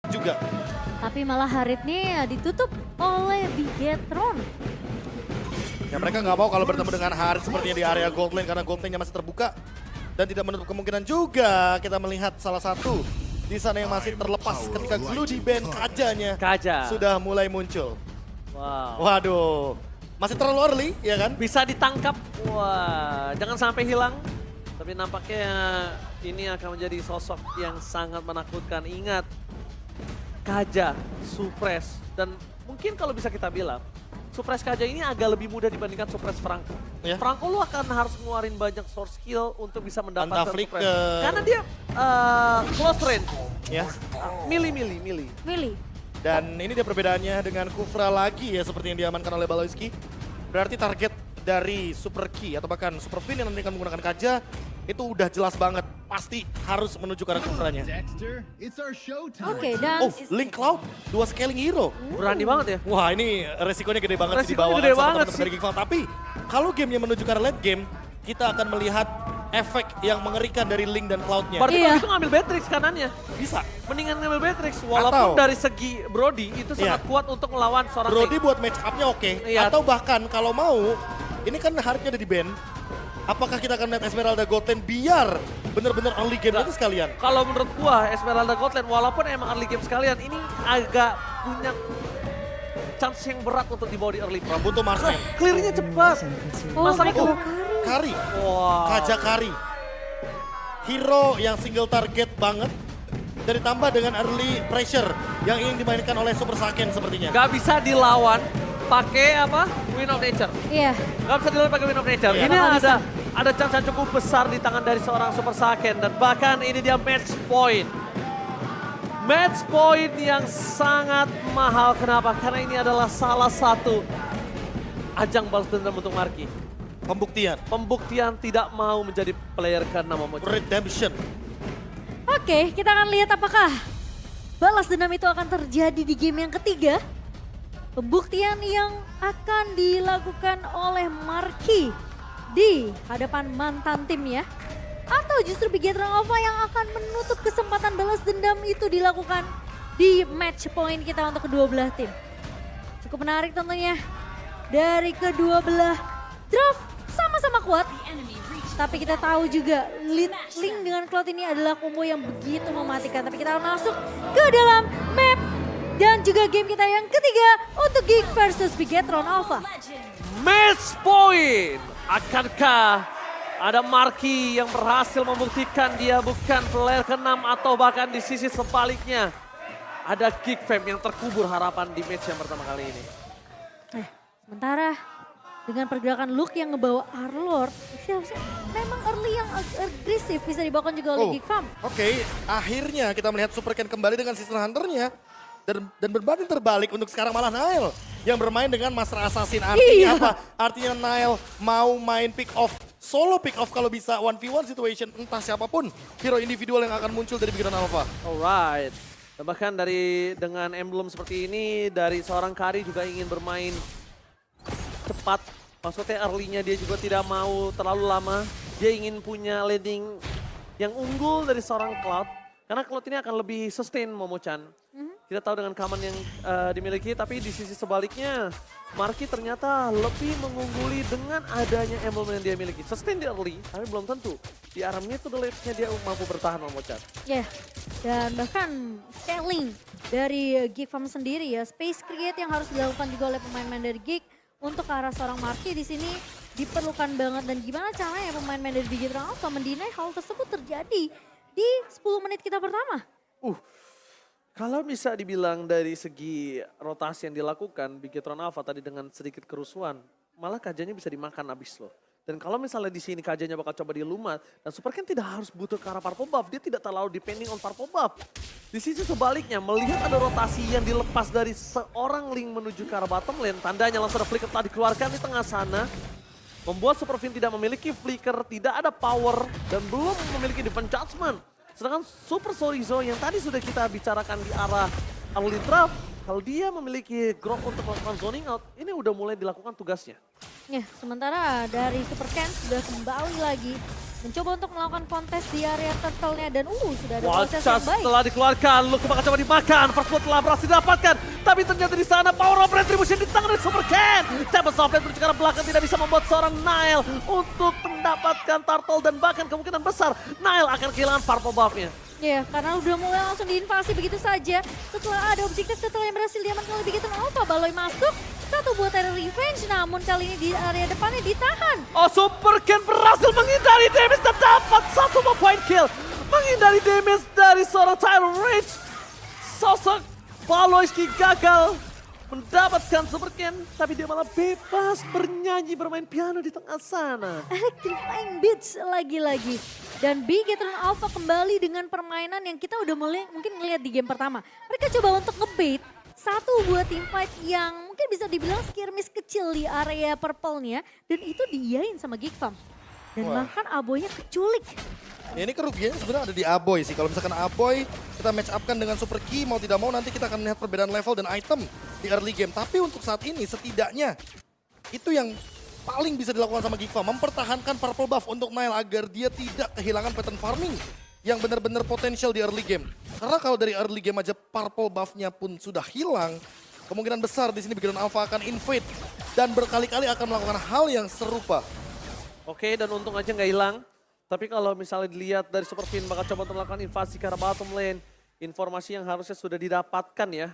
juga. Tapi malah Harit nih ditutup oleh Bigetron. Ya mereka nggak mau kalau bertemu dengan Harit sepertinya di area gold lane karena gold lane-nya masih terbuka. Dan tidak menutup kemungkinan juga kita melihat salah satu di sana yang masih terlepas ketika glue di band Kajanya Kaja. sudah mulai muncul. Wow. Waduh, masih terlalu early ya kan? Bisa ditangkap. Wah, jangan sampai hilang. Tapi nampaknya ini akan menjadi sosok yang sangat menakutkan. Ingat, Kaja, Supres, dan mungkin kalau bisa kita bilang, Supres Kaja ini agak lebih mudah dibandingkan Supres Franco. Ya. Franco lu akan harus ngeluarin banyak source skill untuk bisa mendapatkan Antaflick Supres. Karena dia close range. Ya. Mili. Milih. Dan ini dia perbedaannya dengan Kufra lagi ya seperti yang diamankan oleh Baloyski. Berarti target dari Super Key atau bahkan Super Pin yang nanti akan menggunakan Kaja itu udah jelas banget. Pasti harus menuju ke arah Kufranya. Oke, dan Oh, Link Cloud, 2 scaling hero. Berani banget ya. Wah ini resikonya gede banget sih di bawah Resikonya gede sama banget teman-teman dari Geekfall. Tapi kalau gamenya menuju ke arah late game, kita akan melihat efek yang mengerikan dari Link dan Cloud-nya. Berarti Iya. kalau itu ngambil Beatrix kanannya. Bisa. Mendingan ngambil Beatrix. Walaupun Atau- dari segi Brody itu sangat Iya. kuat untuk melawan seorang Brody Link. buat match up-nya oke. Iya. Atau bahkan kalau mau, ini kan Haritnya ada di band. Apakah kita akan lihat Esmeralda Gold Lane biar bener-bener early game itu sekalian? Kalau menurut gua Esmeralda Gotland walaupun emang early game sekalian ini agak punya chance yang berat untuk dibawa di early game. Butuh Marksman. Clear-nya cepat. oh Masalah mereka Oh, bakari. Kari. Wah. Kaja Kari. Hero yang single target banget. Dan ditambah dengan early pressure yang ingin dimainkan oleh Super Saiyan sepertinya. Gak bisa dilawan pakai apa? Wind of Nature. Iya, Gak bisa dilawan pakai Wind of Nature. Iya. Ini ada chance yang cukup besar di tangan dari seorang Super Saiyan dan bahkan ini dia match point. Match point yang sangat mahal. Kenapa? Karena ini adalah salah satu ajang balas dendam untuk Marky. Pembuktian. Pembuktian tidak mau menjadi player ke-6 Momochi. Redemption. oke kita akan lihat apakah balas dendam itu akan terjadi di game yang ketiga. Pembuktian yang akan dilakukan oleh Marky di hadapan mantan timnya. Atau justru Bigetron Alpha yang akan menutup kesempatan balas dendam itu dilakukan di match point kita untuk kedua belah tim. Cukup menarik tentunya dari kedua belah draft sama-sama kuat. Tapi kita tahu juga Link dengan Cloud ini adalah combo yang begitu mematikan. Tapi kita akan masuk ke dalam map dan juga game kita yang ketiga untuk Geek versus Bigetron Alpha. Match point. Akankah ada Marky yang berhasil membuktikan dia bukan player ke-6 atau bahkan di sisi sebaliknya ada Geek Fam yang terkubur harapan di match yang pertama kali ini. Sementara dengan pergerakan Luke yang ngebawa Arlord, memang early yang agresif bisa dibawakan juga oleh Geek Fam. Oke, akhirnya kita melihat Super Ken kembali dengan Season Hunter-nya. Dan berbanding terbalik untuk sekarang malah Nile yang bermain dengan Master Assassin. Artinya Iya. apa? Artinya Nile mau main pick off, solo pick off kalau bisa 1v1 situation. Entah siapapun hero individual yang akan muncul dari Bigetron Alpha. Alright. Dan bahkan dengan emblem seperti ini dari seorang Kari juga ingin bermain cepat. Maksudnya early-nya dia juga tidak mau terlalu lama. Dia ingin punya landing yang unggul dari seorang Cloud. Karena Cloud ini akan lebih sustain Momo-chan. Kita tahu dengan command yang dimiliki, tapi di sisi sebaliknya Marky ternyata lebih mengungguli dengan adanya emblem yang dia miliki. Sustain di early, tapi belum tentu. Di arah mid to the left-nya dia mampu bertahan Momo-chan. Ya, dan bahkan scaling dari Geek Farm sendiri ya, space create yang harus dilakukan juga oleh pemain-pemain dari Geek untuk ke arah seorang Marky di sini diperlukan banget. Dan gimana caranya pemain-pemain dari Bigetron Alpha mendinai hal tersebut terjadi di 10 menit kita pertama. Kalau bisa dibilang dari segi rotasi yang dilakukan, Bigetron Alpha tadi dengan sedikit kerusuhan, malah Kajanya bisa dimakan abis loh. Dan kalau misalnya di sini Kajanya bakal coba dilumat, dan Super Ken tidak harus butuh ke arah purple buff, dia tidak terlalu depending on purple buff. Di sisi sebaliknya, melihat ada rotasi yang dilepas dari seorang Link menuju ke arah bottom lane, tandanya langsung ada flicker telah dikeluarkan di tengah sana, membuat Super Fin tidak memiliki flicker, tidak ada power, dan belum memiliki defense judgment. Sedangkan Super Sorizo yang tadi sudah kita bicarakan di arah early draft, kalau dia memiliki grok untuk melakukan zoning out, ini udah mulai dilakukan tugasnya. Ya, sementara dari Super Ken sudah kembali lagi mencoba untuk melakukan kontes di area turtle-nya dan sudah ada proses Wajah yang baik. setelah dikeluarkan, Luke bakal coba dimakan. First blood telah berhasil didapatkan, tapi ternyata di sana power of retribution di tangan dari Super Ken. Tempest of Blade menuju ke arah belakang tidak bisa membuat seorang Nile untuk mendapatkan turtle dan bahkan kemungkinan besar Nile akan kehilangan purple buff-nya. Ya, karena udah mulai langsung diinvasi begitu saja. Setelah ada objektif setelah yang berhasil diamankan oleh Bigetron Alpha, Baloi masuk. Satu buat Terror Revenge, namun kali ini di area depannya ditahan. Oh, Super Ken berhasil menghindari damage dan dapat satu more point kill. Menghindari damage dari seorang Tyron Rage. Sosok Baloyski gagal mendapatkan Super Ken, tapi dia malah bebas bernyanyi bermain piano di tengah sana. Electrifying Beats lagi-lagi. Dan Bigetron Alpha kembali dengan permainan yang kita udah mulai mungkin ngeliat di game pertama. Mereka coba untuk ngebait satu buah teamfight yang mungkin bisa dibilang skirmish kecil di area purple-nya. Dan itu diiyain sama Geekfam. Dan bahkan Aboynya keculik. Ya, ini kerugiannya sebenarnya ada di Aboy sih. Kalau misalkan Aboy kita match up kan dengan Super Key, mau tidak mau nanti kita akan melihat perbedaan level dan item di early game. Tapi untuk saat ini setidaknya itu yang paling bisa dilakukan sama Geekfam, mempertahankan purple buff untuk Nile agar dia tidak kehilangan pattern farming yang benar-benar potensial di early game. Karena kalau dari early game aja purple buff-nya pun sudah hilang, kemungkinan besar di sini Bigetron Alpha akan invade dan berkali-kali akan melakukan hal yang serupa. Oke, dan untung aja nggak hilang. Tapi kalau misalnya dilihat dari Super Fin bakal coba untuk melakukan invasi ke arah bottom lane, informasi yang harusnya sudah didapatkan ya.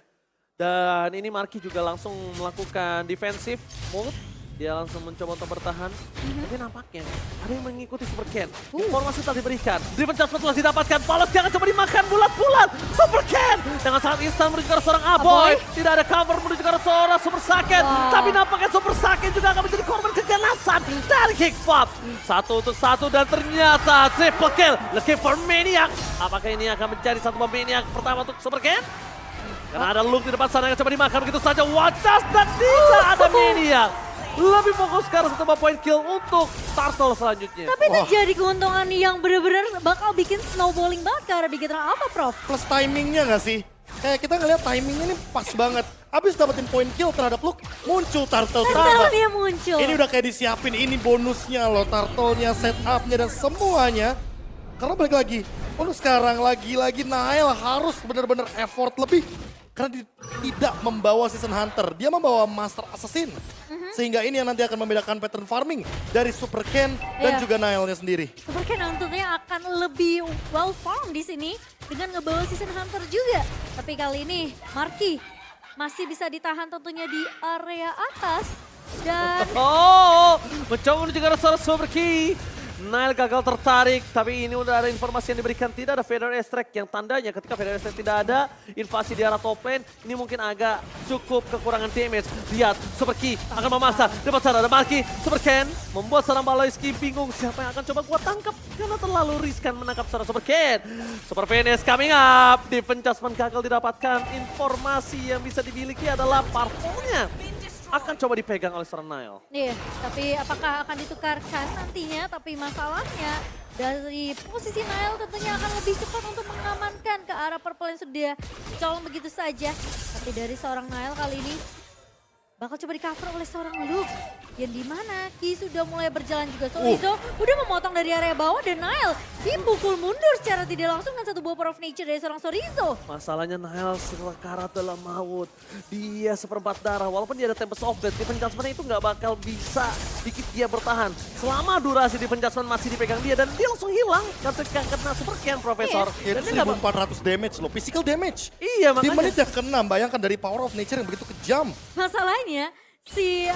Dan ini Marky juga langsung melakukan defensive mode. Dia langsung mencoba untuk bertahan. Tapi nampaknya ada yang mengikuti Super Ken. Informasi telah diberikan. Driven Charge telah didapatkan. Palos akan coba dimakan bulat-bulat. Super Ken dengan sangat instan menuju ke arah seorang Aboy. Tidak ada cover menuju ke arah seorang Super Saiyan. Tapi nampaknya Super Saiyan juga akan menjadi korban keganasan dari Geekfam. Satu untuk satu dan ternyata triple kill. Looking for Maniac. Apakah ini akan menjadi satu bom Maniac pertama untuk Super Ken? Karena ada Luke di depan sana yang coba dimakan begitu saja. Wajah dan tidak ada Maniac. Lebih fokus ke arah satu point kill untuk Turtle selanjutnya. Tapi itu jadi keuntungan yang benar-benar bakal bikin snowballing banget ke arah Bigetron Alpha, Prof. Plus timingnya nggak sih? Kayak kita ngeliat timingnya ini pas banget. Abis dapetin point kill terhadap Luke, muncul Turtle terhadap. Dia muncul. Ini udah kayak disiapin, ini bonusnya loh, Turtle-nya, setupnya dan semuanya. Karena balik lagi, untuk sekarang lagi-lagi Nile harus benar-benar effort lebih. Karena dia tidak membawa Season Hunter, dia membawa Master Assassin. Sehingga ini yang nanti akan membedakan pattern farming dari Super Ken dan juga Nile-nya sendiri. Super Ken tentunya akan lebih well farm di sini dengan ngebawa Season Hunter juga. Tapi kali ini Marky masih bisa ditahan tentunya di area atas. Dan mencoba menuju ke arah seorang Super Key. Nile gagal tertarik, tapi ini udah ada informasi yang diberikan. Tidak ada Feather Extract yang tandanya ketika Feather Extract tidak ada, invasi di arah top lane, ini mungkin agak cukup kekurangan damage. Lihat, Super Key akan memaksa, dapat sana ada Marky, Super Ken membuat seorang Baloyski bingung siapa yang akan coba kuat tangkap karena terlalu riskan menangkap seorang Super Ken. Super Finish coming up, Defense Adjustment gagal didapatkan. Informasi yang bisa dimiliki adalah parpolnya akan coba dipegang oleh seorang Nile. iya, tapi apakah akan ditukarkan nantinya? Tapi masalahnya dari posisi Nile tentunya akan lebih cepat untuk mengamankan ke arah purple yang sudah colong begitu saja. Tapi dari seorang Nile kali ini bakal coba di cover oleh seorang Luke. Yang dimana Ki sudah mulai berjalan juga. Sorizo udah memotong dari area bawah dan Nile dipukul mundur secara tidak langsung dengan satu buah Power of Nature dari seorang Sorizo. Masalahnya Nile sekarat dalam maut. Dia seperempat darah. Walaupun dia ada Tempest of Blade, Defense Adjustment itu nggak bakal bisa bikin dia bertahan. Selama durasi Defense Adjustment masih dipegang dia dan dia langsung hilang ketika kena Super Ken, Profesor. Itu 1400 damage loh, physical damage. Iya, Di makanya. menit yang ke-6, bayangkan dari Power of Nature yang begitu kejam. Masalahnya si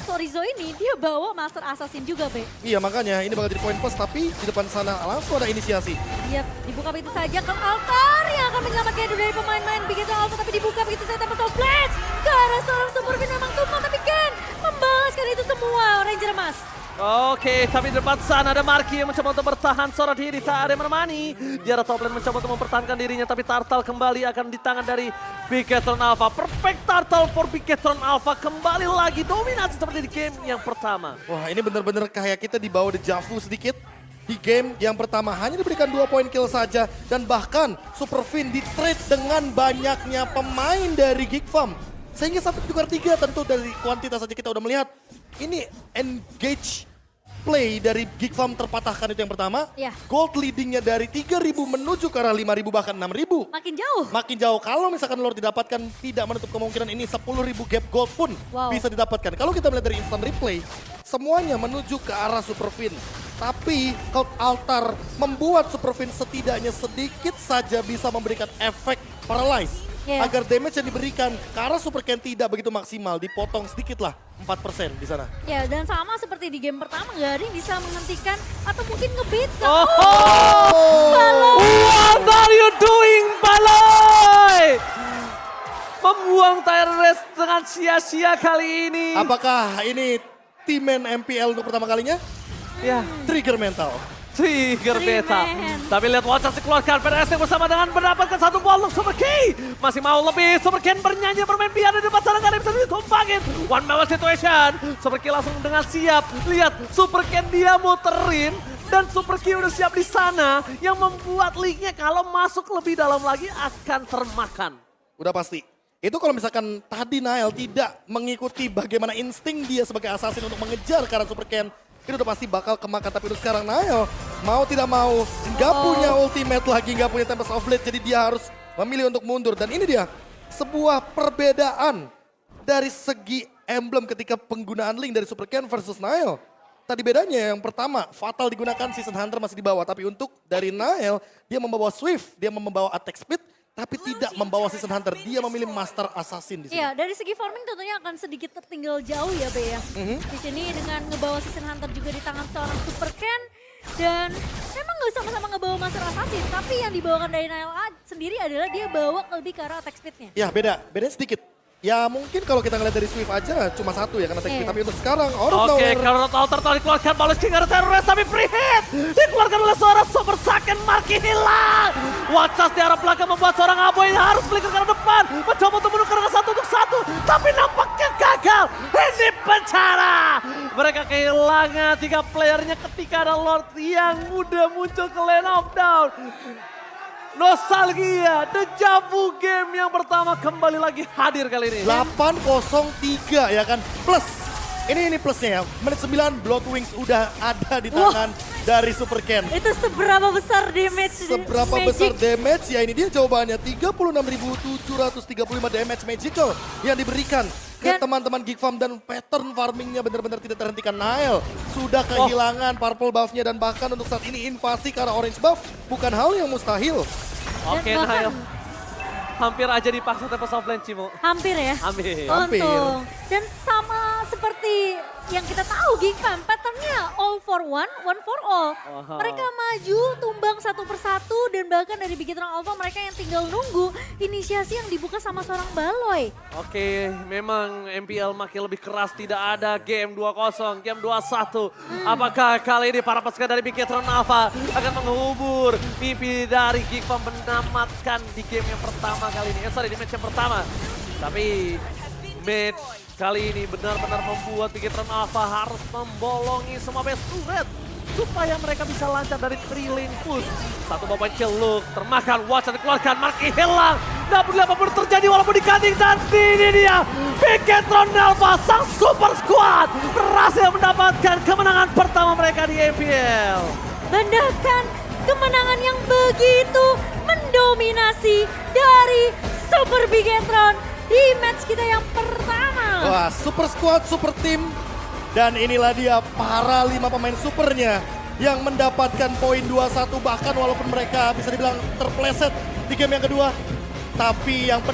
Sorizo ini dia bawa Master Assassin juga, Be. Iya makanya ini bakal jadi poin plus, tapi di depan sana langsung ada inisiasi. Iya, dibuka begitu saja ke altar yang akan menyelamatkan dari pemain-pemain Bigetron Alpha, tapi dibuka begitu saja tanpa Blitz ke arah seorang Super Fin memang tumpah, tapi Ken membalaskan itu semua Ranger Emas. Oke, tapi di depan sana ada Marky yang mencoba untuk bertahan seorang diri, tak ada yang menemani. Dia ada top lane mencoba untuk mempertahankan dirinya, tapi Turtle kembali akan di tangan dari Bigetron Alpha. Perfect Turtle for Bigetron Alpha, kembali lagi dominasi seperti di game yang pertama. Wah ini bener-bener kayak kita dibawa dejavu sedikit. Di game yang pertama hanya diberikan 2 poin kill saja. Dan bahkan Super Fin di-trade dengan banyaknya pemain dari Geekfam. Sehingga 1 tukar 3 tentu dari kuantitas saja kita udah melihat. Ini engage play dari Geek Farm terpatahkan itu yang pertama. Ya. Gold leadingnya dari 3.000 menuju ke arah 5.000 bahkan 6.000. Makin jauh. Makin jauh. Kalau misalkan Lord didapatkan, tidak menutup kemungkinan ini 10.000 gap gold pun bisa didapatkan. Kalau kita melihat dari instant replay, semuanya menuju ke arah Super Fin. Tapi Cult Altar membuat Super Fin setidaknya sedikit saja bisa memberikan efek paralyze. Agar damage yang diberikan ke arah Super Ken tidak begitu maksimal, dipotong sedikit lah, 4% di sana. Ya, dan sama seperti di game pertama, gak ada yang bisa menghentikan atau mungkin nge-beat. What are you doing, Baloy? Membuang tire race dengan sia-sia kali ini. Apakah ini T-Man MPL untuk pertama kalinya? Ya, Trigger mental. trigger beta. Tapi lihat Watchers dikeluarkan, PDS bersama dengan mendapatkan satu ball untuk Super K. Masih mau lebih, Super Ken bernyanyi bermain piano di depan sana, gak ada yang bisa ditumpangin. One man situation, Super K langsung dengan siap. Lihat, Super Ken dia muterin. Dan Super K udah siap di sana, yang membuat league-nya kalau masuk lebih dalam lagi akan termakan. Udah pasti. Itu kalau misalkan tadi Nael tidak mengikuti bagaimana insting dia sebagai assassin untuk mengejar ke arah Super Ken, itu udah pasti bakal kemakan. Tapi untuk sekarang Nael mau tidak mau nggak punya ultimate lagi, nggak punya Tempest of Blade, jadi dia harus memilih untuk mundur. Dan ini dia sebuah perbedaan dari segi emblem ketika penggunaan Link dari Super Ken versus Nael. Tadi bedanya yang pertama, Fatal digunakan, Season Hunter masih di bawah. Tapi untuk dari Nael, dia membawa Swift, dia membawa attack speed, tapi tidak membawa Season Hunter. Dia memilih Master Assassin di sini. Iya, dari segi farming tentunya akan sedikit tertinggal jauh ya, Be ya. Di sini dengan ngebawa Season Hunter juga di tangan seorang Super Ken. Dan memang gak sama-sama ngebawa Master Assassin, tapi yang dibawakan dari Nael sendiri adalah dia bawa lebih ke arah attack speednya. Ya bedanya sedikit. Ya mungkin kalau kita ngeliat dari Swift aja cuma satu ya karena attack speed. Tapi untuk sekarang Oke, kalau Altar telah dikeluarkan, Balas King ada terrorist tapi free hit. Dikeluarkan oleh seorang Super Saiyan, Marky hilang. Watchers di arah belakang membuat seorang Aboy harus flicker ke arah depan. Mencoba untuk menukar dengan 1-1, tapi nampaknya gagal. Ini pencara. Mereka kehilangan 3 playernya ketika ada Lord yang mudah muncul ke lane of down. Nostalgia, Deja Vu game yang pertama kembali lagi hadir kali ini. 8-0-3 ya kan. Plus, ini plusnya ya. Menit 9 Blood Wings udah ada di tangan dari Super Ken. Itu seberapa besar damage Seberapa besar damage ya, ini dia jawabannya. 36.735 damage magical yang diberikan ke teman-teman Geek Farm, dan pattern farmingnya benar-benar tidak terhentikan. Nael sudah kehilangan purple buff-nya, dan bahkan untuk saat ini invasi ke arah orange buff bukan hal yang mustahil. Oke, Nael. Hampir aja dipaksa Tempest of Blade, Cimo. Hampir ya? Hampir. Untung. Dan sama seperti yang kita tahu Geek Farm, patternnya all for one, one for all. Mereka maju, tumbang satu persatu, dan bahkan dari Bigetron Alpha mereka yang tinggal nunggu inisiasi yang dibuka sama seorang Baloy. Oke, memang MPL makin lebih keras, tidak ada game 2-0, game 2-1. Apakah kali ini para pasukan dari Bigetron Alpha akan menghubur mimpi dari Geek Farm menamatkan di game yang pertama kali ini? Sorry, di match yang pertama. Tapi match kali ini benar-benar membuat Bigetron Alpha harus membolongi semua base turret supaya mereka bisa lancar dari 3 lane push. Satu babak celuk, termakan, Watcher dikeluarkan, Marky hilang. Namun apapun terjadi walaupun di-cutting, dan ini dia Bigetron Alpha, sang super squad berhasil mendapatkan kemenangan pertama mereka di MPL. Mendakan kemenangan yang begitu mendominasi dari Super Bigetron di match kita yang pertama. Wah, super squad, super team. Dan inilah dia para 5 pemain supernya yang mendapatkan poin 21, bahkan walaupun mereka bisa dibilang terpleset di game yang kedua. Tapi yang